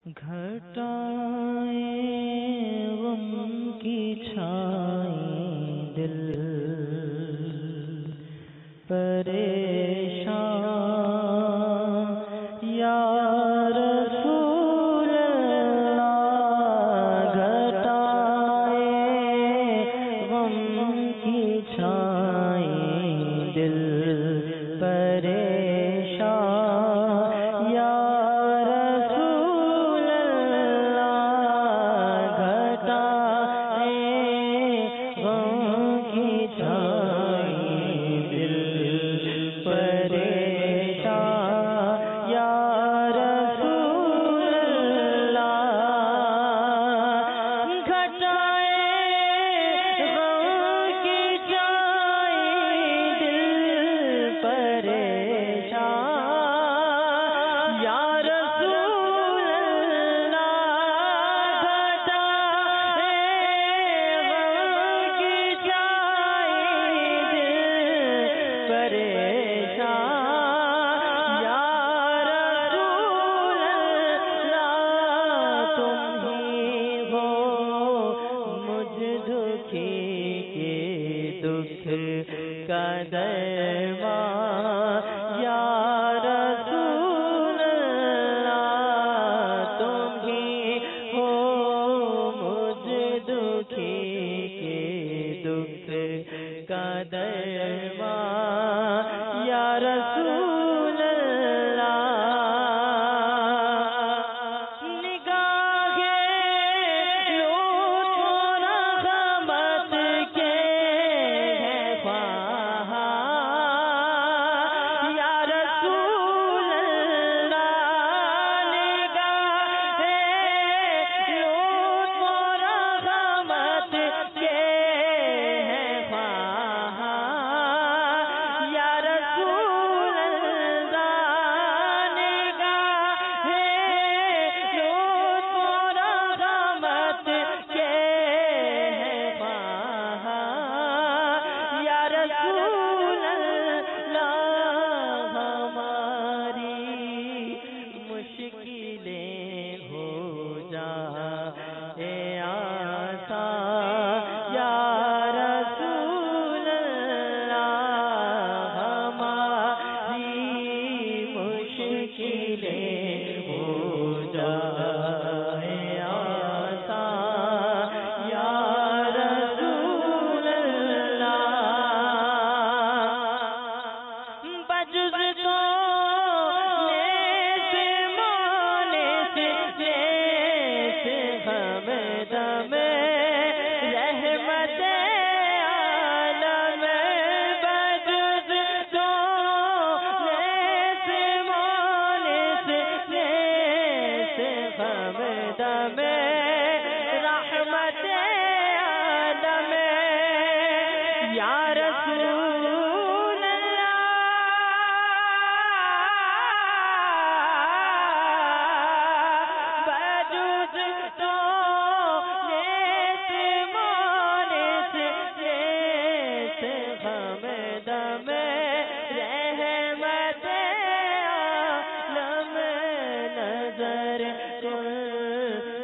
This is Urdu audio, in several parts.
گھٹائیں غم کی چھائیں دل پریشان یا رسول اللہ گھٹائیں غم کی چھائیں دل پریشان یا کا درمان یا رسول اللہ تم ہی ہو مجھ دکھی کے دکھ کا درمان یا رسول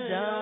جا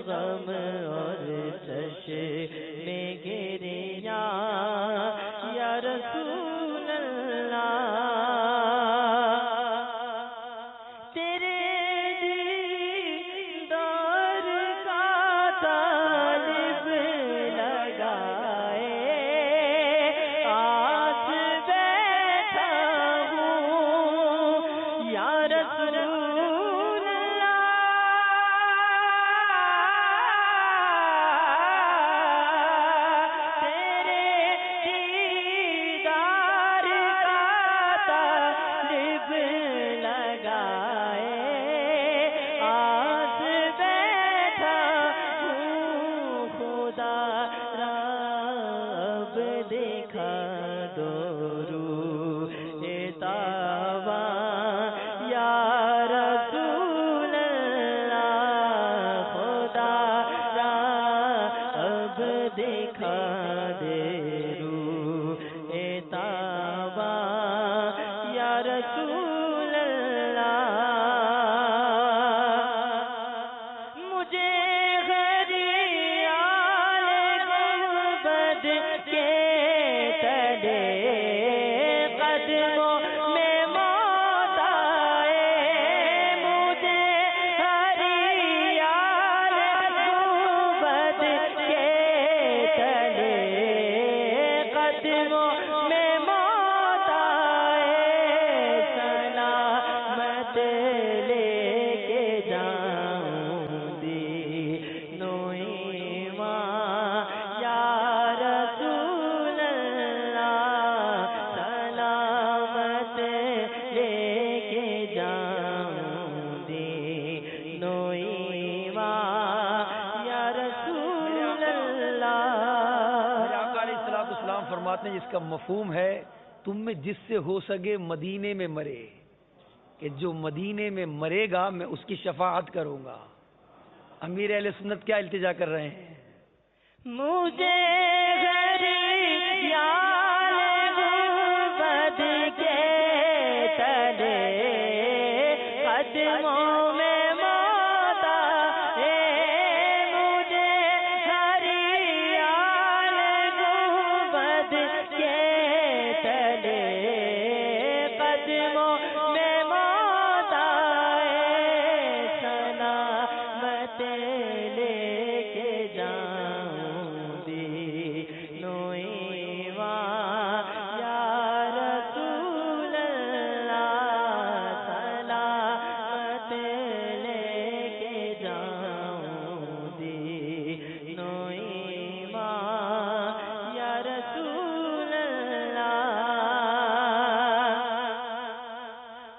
غم اور چشم گریہ یا رسول اللہ تیرے دیدار کا طالب لگائے آس بیٹھا ہوں یا رسول دیکھا دورو تابا یا رسول اللہ خدا را اب دیکھا دے رو تابا یا رسول اللہ مجھے قدموں میں موت آئے مجھے ہریال گنبد کے تلے قدموں میں موت آئے سلامت لے کے جاؤں دینو ایمان یا رسول سلامت لے کے جاؤں دینو ایمان یا رسول اللہ آقا علیہ السلام فرماتے ہیں جس کا مفہوم ہے تم میں جس سے ہو سکے مدینے میں مرے کہ جو مدینے میں مرے گا میں اس کی شفاعت کروں گا. امیر اہل سنت کیا التجا کر رہے ہیں؟ مجھے غریال گنبد کے تلے قدموں میں موت آئے مجھے ہریال گنبد کے تلے قدموں میں موت آئے سلامت لے کے جاؤں دینو ایمان یا رسول اللہ سلامت لے کے جاؤں دینو ایمان یا رسول اللہ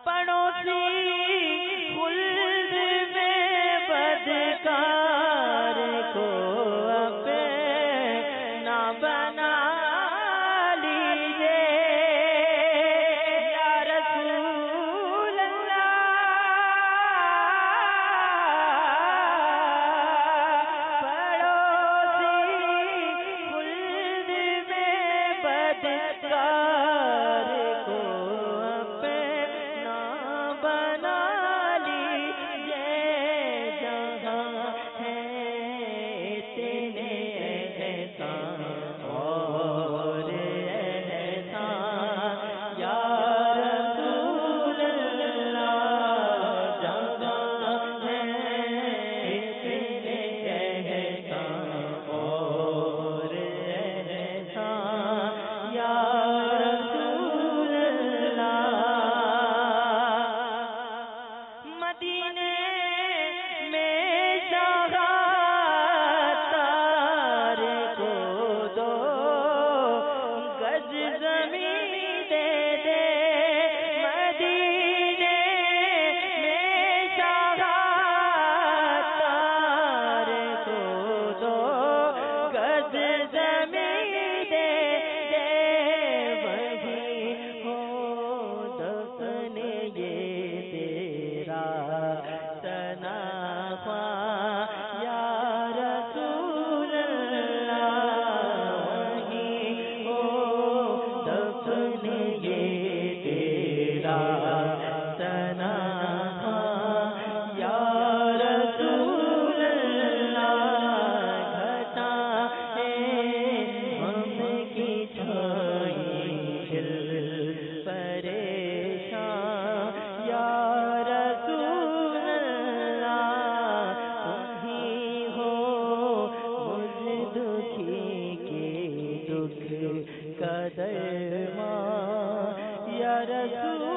پڑوسی خلد میں بدکار کو اپنا بنا لیجیے یا رسول اللہ پڑوسی خلد میں بدکار کو اپنا بنا لیجیے جہاں ہے اتنے احسان اور احسان یا رسول اللہ جہاں ہے اتنے احسان اور احسان یا رسول اللہ مدینے میں تار کو دو گز زمین دے دے مدینے میں تار کو دو گز زمین دے دے وہی ہو دفن یہ تیرا تنخواہ درما یا رسول